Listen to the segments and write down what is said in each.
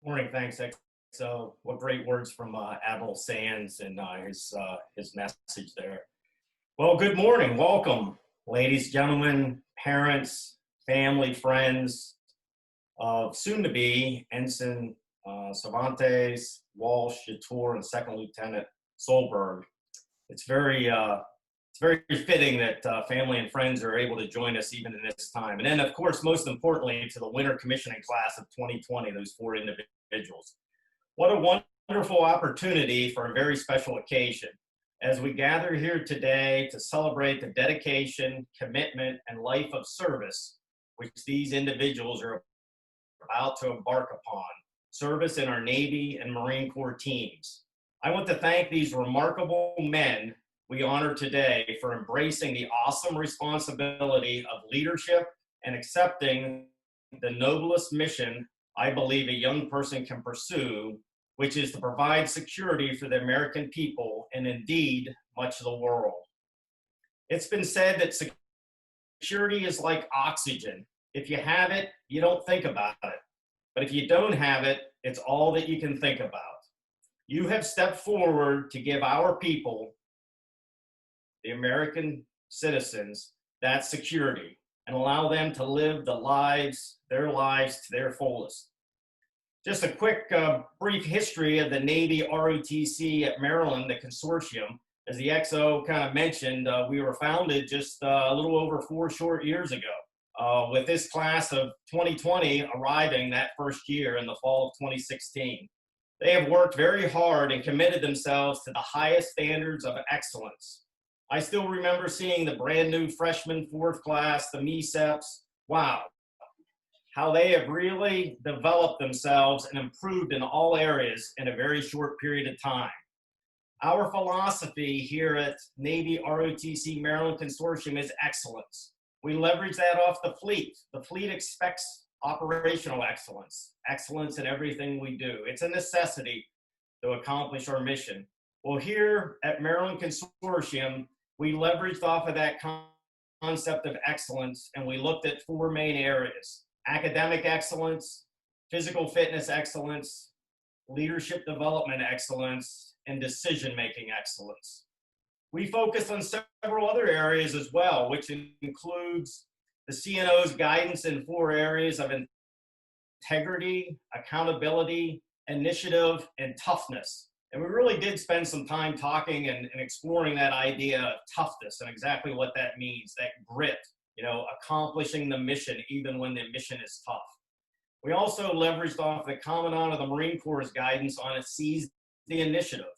Morning, thanks. So, what great words from Admiral Sands and his message there. Well, good morning, welcome, ladies, gentlemen, parents, family, friends of soon-to-be Ensign Cervantes, Walsh, Yator, and Second Lieutenant Solberg. It's very fitting that family and friends are able to join us even in this time. And then, of course, most importantly, to the winter commissioning class of 2020, those four individuals. What a wonderful opportunity for a very special occasion as we gather here today to celebrate the dedication, commitment, and life of service which these individuals are about to embark upon, service in our Navy and Marine Corps teams. I want to thank these remarkable men we honor today for embracing the awesome responsibility of leadership and accepting the noblest mission I believe a young person can pursue, which is to provide security for the American people and indeed much of the world. It's been said that security is like oxygen. If you have it, you don't think about it. But if you don't have it, it's all that you can think about. You have stepped forward to give our people, the American citizens, that security and allow them to live their lives to their fullest. Just a quick brief history of the Navy ROTC at Maryland, the Consortium. As the XO kind of mentioned, we were founded just a little over 4 short years ago, with this class of 2020 arriving that first year in the fall of 2016. They have worked very hard and committed themselves to the highest standards of excellence. I still remember seeing the brand new freshman 4th class, the MECEPs. Wow, how they have really developed themselves and improved in all areas in a very short period of time. Our philosophy here at Navy ROTC Maryland Consortium is excellence. We leverage that off the fleet. The fleet expects operational excellence, excellence in everything we do. It's a necessity to accomplish our mission. Well, here at Maryland Consortium, we leveraged off of that concept of excellence, and we looked at 4 main areas: academic excellence, physical fitness excellence, leadership development excellence, and decision-making excellence. We focused on several other areas as well, which includes the CNO's guidance in 4 areas of integrity, accountability, initiative, and toughness. And we really did spend some time talking and exploring that idea of toughness and exactly what that means, that grit, accomplishing the mission even when the mission is tough. We also leveraged off the Commandant of the Marine Corps' guidance on a seize the initiative.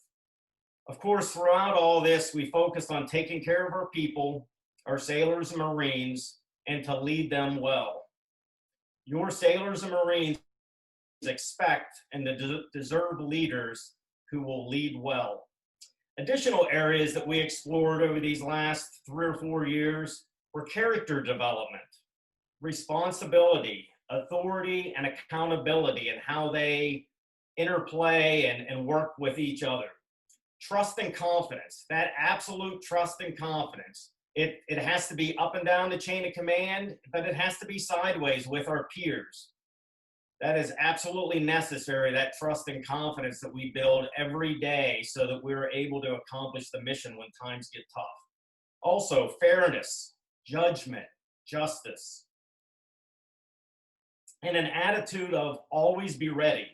Of course, throughout all this, we focused on taking care of our people, our sailors and Marines, and to lead them well. Your sailors and Marines expect and deserve leaders who will lead well. Additional areas that we explored over these last 3 or 4 years were character development, responsibility, authority, and accountability, and how they interplay and work with each other. Trust and confidence, that absolute trust and confidence. It has to be up and down the chain of command, but it has to be sideways with our peers. That is absolutely necessary, that trust and confidence that we build every day so that we're able to accomplish the mission when times get tough. Also, fairness, judgment, justice, and an attitude of always be ready.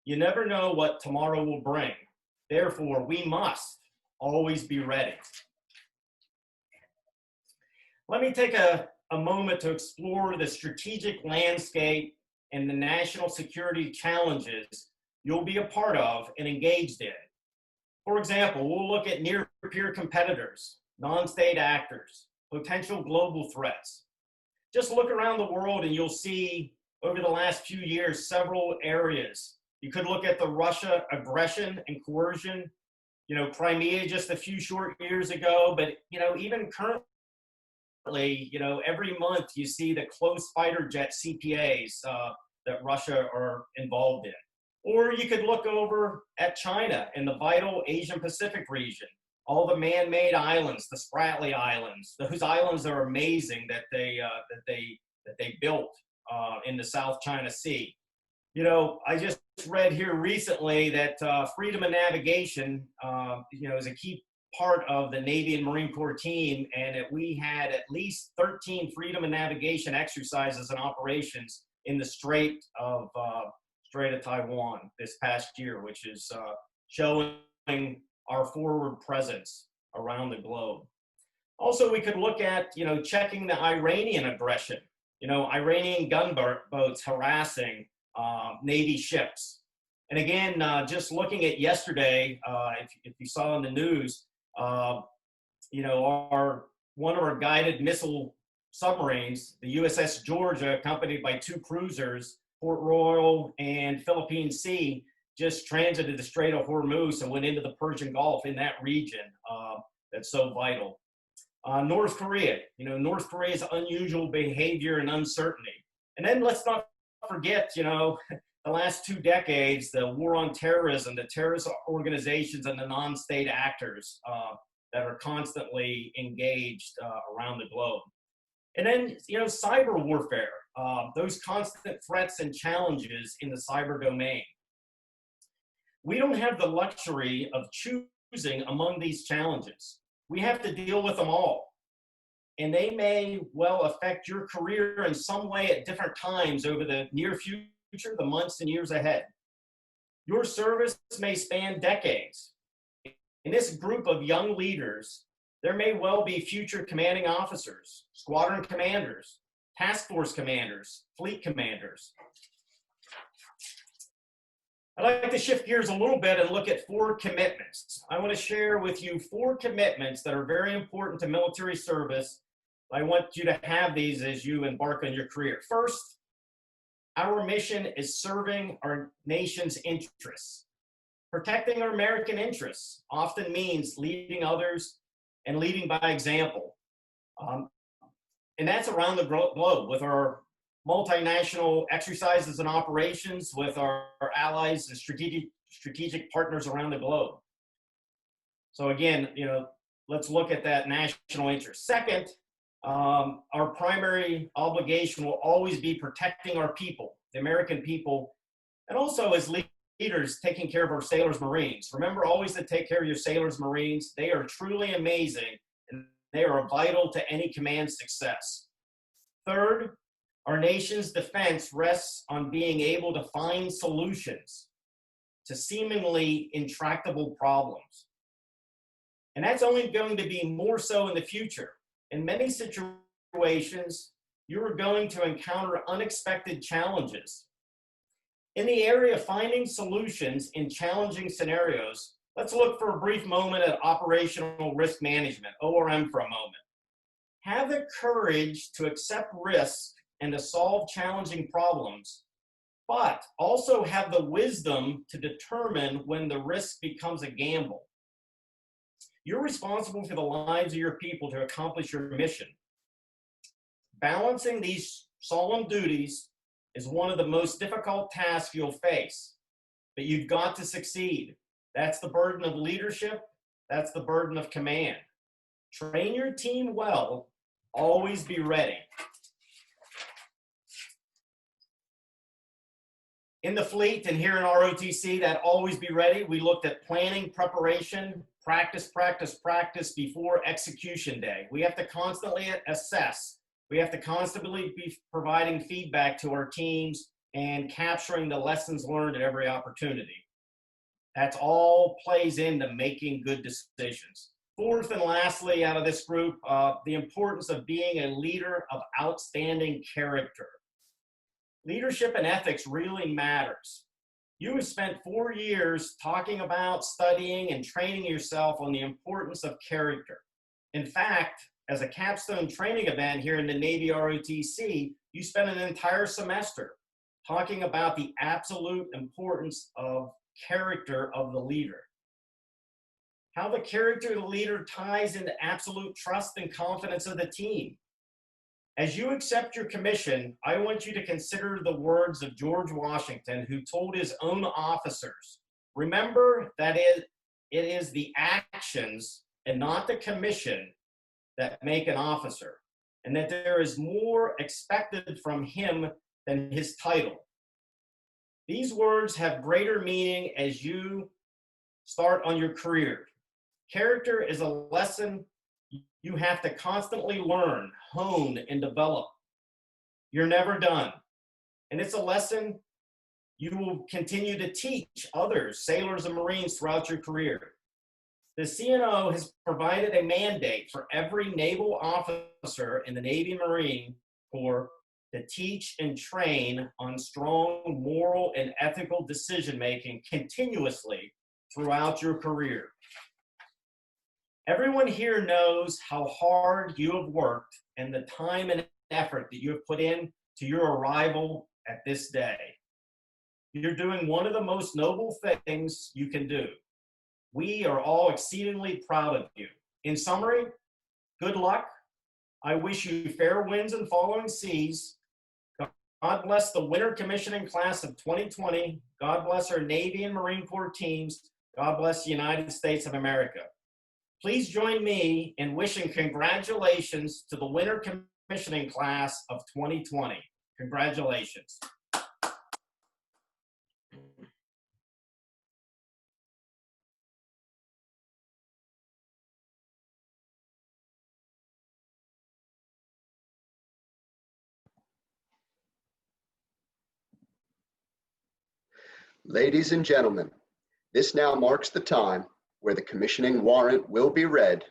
You never know what tomorrow will bring. Therefore, we must always be ready. Let me take a moment to explore the strategic landscape and the national security challenges you'll be a part of and engaged in. For example, we'll look at near-peer competitors, non-state actors, potential global threats. Just look around the world and you'll see over the last few years several areas. You could look at the Russia aggression and coercion, Crimea just a few short years ago, but even currently, every month you see the close fighter jet CPAs that Russia are involved in. Or you could look over at China in the vital Asian Pacific region, all the man-made islands, the Spratly Islands. Those islands are amazing that they built in the South China Sea. You know, I just read here recently that freedom of navigation, is a key part of the Navy and Marine Corps team, and that we had at least 13 freedom of navigation exercises and operations in the Strait of Taiwan this past year, which is showing our forward presence around the globe. Also, we could look at, checking the Iranian aggression, Iranian gunboats harassing Navy ships. And again, just looking at yesterday, if you saw in the news, one of our guided missile submarines, the USS Georgia, accompanied by 2 cruisers, Port Royal and Philippine Sea, just transited the Strait of Hormuz and went into the Persian Gulf in that region that's so vital. North Korea, North Korea's unusual behavior and uncertainty. And then let's not forget, the last 2 decades, the war on terrorism, the terrorist organizations and the non-state actors that are constantly engaged around the globe. And then, cyber warfare, those constant threats and challenges in the cyber domain. We don't have the luxury of choosing among these challenges. We have to deal with them all. And they may well affect your career in some way at different times over the near future, the months and years ahead. Your service may span decades. In this group of young leaders, there may well be future commanding officers, squadron commanders, task force commanders, fleet commanders. I'd like to shift gears a little bit and look at 4 commitments. I want to share with you 4 commitments that are very important to military service. I want you to have these as you embark on your career. First, our mission is serving our nation's interests. Protecting our American interests often means leading others and leading by example. And that's around the globe with our multinational exercises and operations, with our allies and strategic partners around the globe. So again, let's look at that national interest. Second, our primary obligation will always be protecting our people, the American people, and also as leaders, taking care of our sailors, Marines. Remember always to take care of your sailors, Marines. They are truly amazing, and they are vital to any command success. Third, our nation's defense rests on being able to find solutions to seemingly intractable problems. And that's only going to be more so in the future. In many situations, you are going to encounter unexpected challenges. In the area of finding solutions in challenging scenarios, let's look for a brief moment at operational risk management, ORM, for a moment. Have the courage to accept risk and to solve challenging problems, but also have the wisdom to determine when the risk becomes a gamble. You're responsible for the lives of your people to accomplish your mission. Balancing these solemn duties is one of the most difficult tasks you'll face, but you've got to succeed. That's the burden of leadership. That's the burden of command. Train your team well. Always be ready. In the fleet and here in ROTC, that always be ready, we looked at planning, preparation, practice, practice, practice before execution day. We have to constantly assess. We have to constantly be providing feedback to our teams and capturing the lessons learned at every opportunity. That's all plays into making good decisions. Fourth and lastly, out of this group, the importance of being a leader of outstanding character. Leadership and ethics really matters. You have spent 4 years talking about, studying, and training yourself on the importance of character. In fact, as a capstone training event here in the Navy ROTC, you spent an entire semester talking about the absolute importance of character of the leader. How the character of the leader ties into absolute trust and confidence of the team. As you accept your commission, I want you to consider the words of George Washington, who told his own officers, remember that it is the actions and not the commission that make an officer, and that there is more expected from him than his title. These words have greater meaning as you start on your career. Character is a lesson you have to constantly learn, hone, and develop. You're never done. And it's a lesson you will continue to teach others, sailors and Marines, throughout your career. The CNO has provided a mandate for every naval officer in the Navy and Marine Corps to teach and train on strong moral and ethical decision-making continuously throughout your career. Everyone here knows how hard you have worked and the time and effort that you have put in to your arrival at this day. You're doing one of the most noble things you can do. We are all exceedingly proud of you. In summary, good luck. I wish you fair winds and following seas. God bless the winter commissioning class of 2020. God bless our Navy and Marine Corps teams. God bless the United States of America. Please join me in wishing congratulations to the winter commissioning class of 2020. Congratulations. Ladies and gentlemen, this now marks the time where the commissioning warrant will be read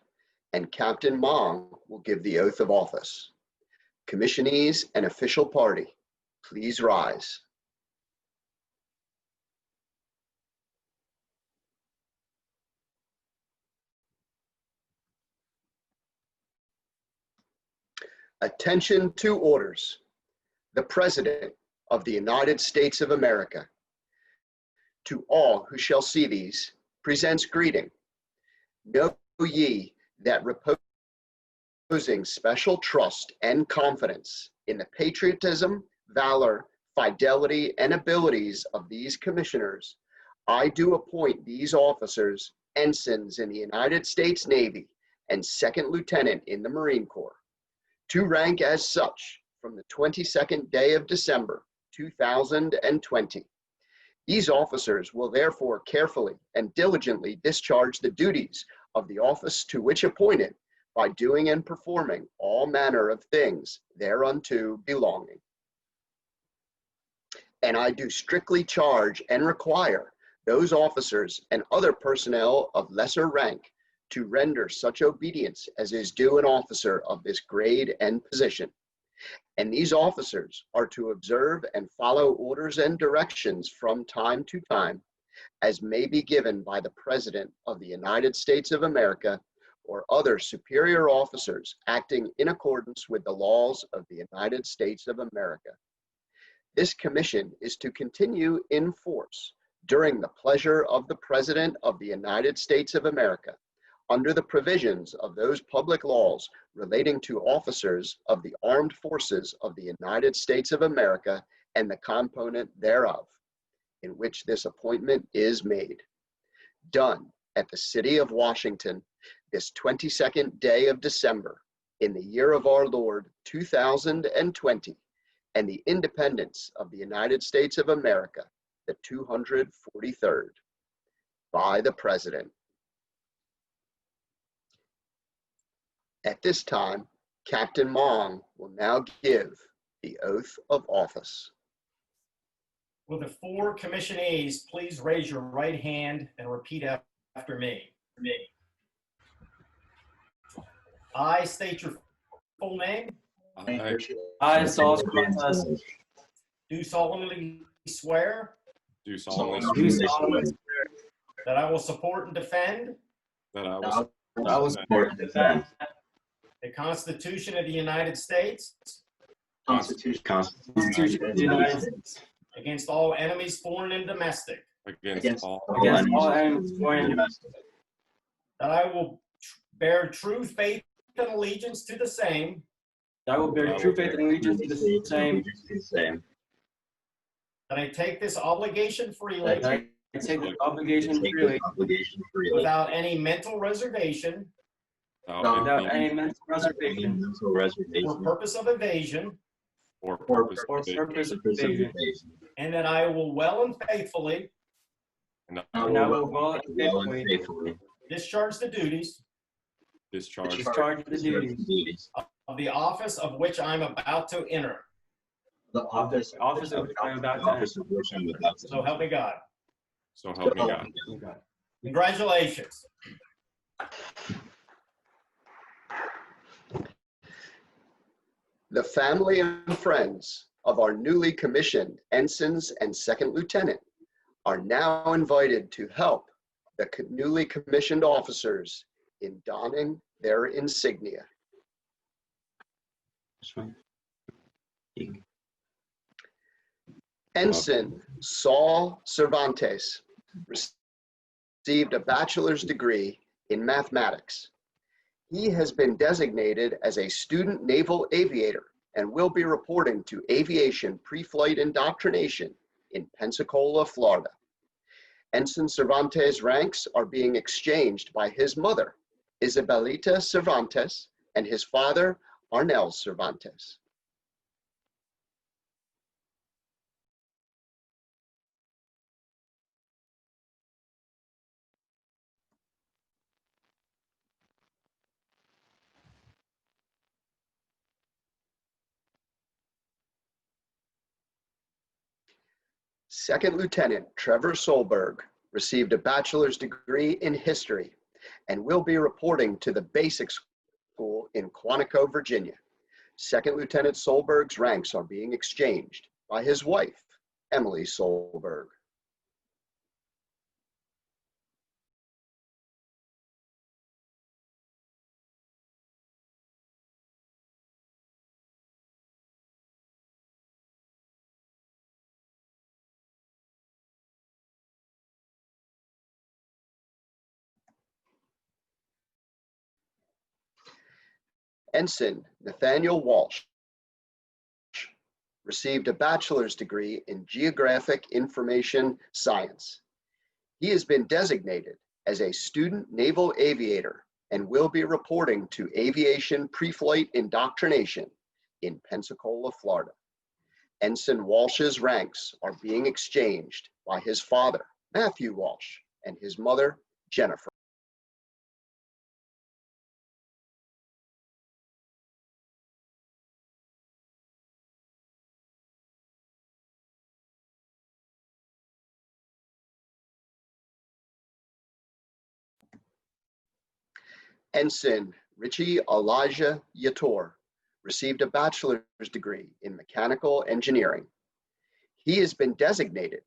and Captain Mong will give the oath of office. Commissionees and official party, please rise. Attention to orders. The President of the United States of America, to all who shall see these, presents greeting. Know ye that reposing special trust and confidence in the patriotism, valor, fidelity, and abilities of these commissioners, I do appoint these officers ensigns in the United States Navy and second lieutenant in the Marine Corps, to rank as such from the 22nd day of December, 2020. These officers will therefore carefully and diligently discharge the duties of the office to which appointed by doing and performing all manner of things thereunto belonging. And I do strictly charge and require those officers and other personnel of lesser rank to render such obedience as is due an officer of this grade and position. And these officers are to observe and follow orders and directions from time to time as may be given by the President of the United States of America or other superior officers acting in accordance with the laws of the United States of America. This commission is to continue in force during the pleasure of the President of the United States of America, under the provisions of those public laws relating to officers of the armed forces of the United States of America and the component thereof, in which this appointment is made. Done at the city of Washington, this 22nd day of December, in the year of our Lord, 2020, and the independence of the United States of America, the 243rd, by the President. At this time, Captain Mong will now give the oath of office. Will the four commissionees please raise your right hand and repeat after me? I state your full name. I, Saul Scriptus, Do solemnly swear Do solemnly do swear solemnly swear that I will support and defend that I that will I will support and defend the Constitution of the United States the Constitution of the United States against all enemies, foreign and domestic, against all against all enemies, foreign and domestic, that I will bear true faith and allegiance to the same, that I will bear true faith and allegiance to the same, that I take this obligation freely that I take the obligation freely without any mental reservation without any mental reservation or purpose of evasion, for purpose for of purpose of evasion, and that I will well and faithfully and and I will well and faithfully discharge the duties discharge discharge the duties of the office of which I'm about to enter. of the office of which I am about to enter. So help me God. so help me God. Congratulations. The family and friends of our newly commissioned ensigns and second lieutenant are now invited to help the newly commissioned officers in donning their insignia. Ensign Saul Cervantes received a bachelor's degree in mathematics. He has been designated as a student naval aviator and will be reporting to aviation pre-flight indoctrination in Pensacola, Florida. Ensign Cervantes' ranks are being exchanged by his mother, Isabelita Cervantes, and his father, Arnel Cervantes. Second Lieutenant Trevor Solberg received a bachelor's degree in history and will be reporting to the basic school in Quantico, Virginia. Second Lieutenant Solberg's ranks are being exchanged by his wife, Emily Solberg. Ensign Nathaniel Walsh received a bachelor's degree in Geographic Information Science. He has been designated as a student naval aviator and will be reporting to aviation pre-flight indoctrination in Pensacola, Florida. Ensign Walsh's ranks are being exchanged by his father, Matthew Walsh, and his mother, Jennifer. Ensign Richie Elijah Yator received a bachelor's degree in mechanical engineering. He has been designated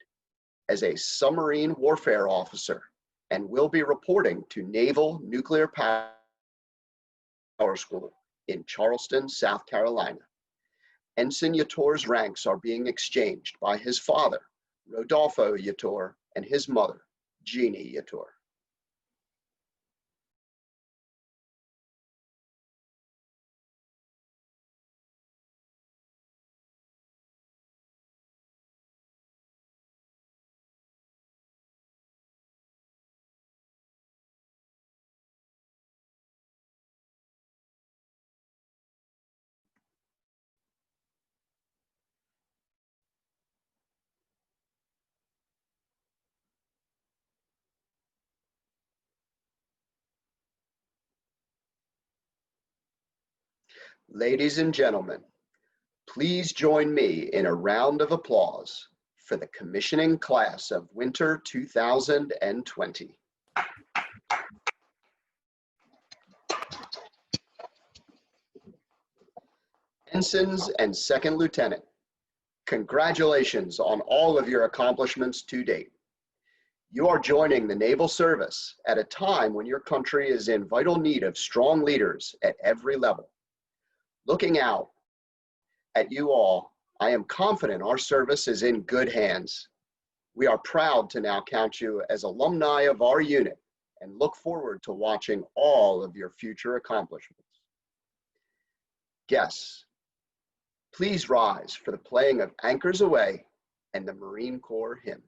as a submarine warfare officer and will be reporting to Naval Nuclear Power School in Charleston, South Carolina. Ensign Yator's ranks are being exchanged by his father, Rodolfo Yator, and his mother, Jeannie Yator. Ladies and gentlemen, please join me in a round of applause for the commissioning class of winter 2020. Ensigns and Second Lieutenant, congratulations on all of your accomplishments to date. You are joining the Naval Service at a time when your country is in vital need of strong leaders at every level. Looking out at you all, I am confident our service is in good hands. We are proud to now count you as alumni of our unit and look forward to watching all of your future accomplishments. Guests, please rise for the playing of Anchors Aweigh and the Marine Corps hymn.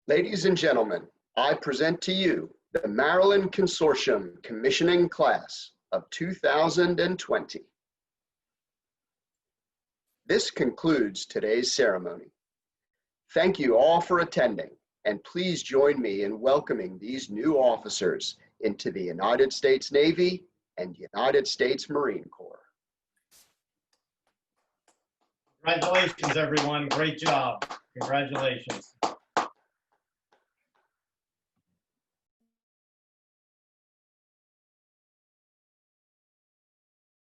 Ladies and gentlemen, I present to you the Maryland Consortium Commissioning Class of 2020. This concludes today's ceremony. Thank you all for attending, and please join me in welcoming these new officers into the United States Navy and United States Marine Corps. Congratulations, everyone. Great job. Congratulations.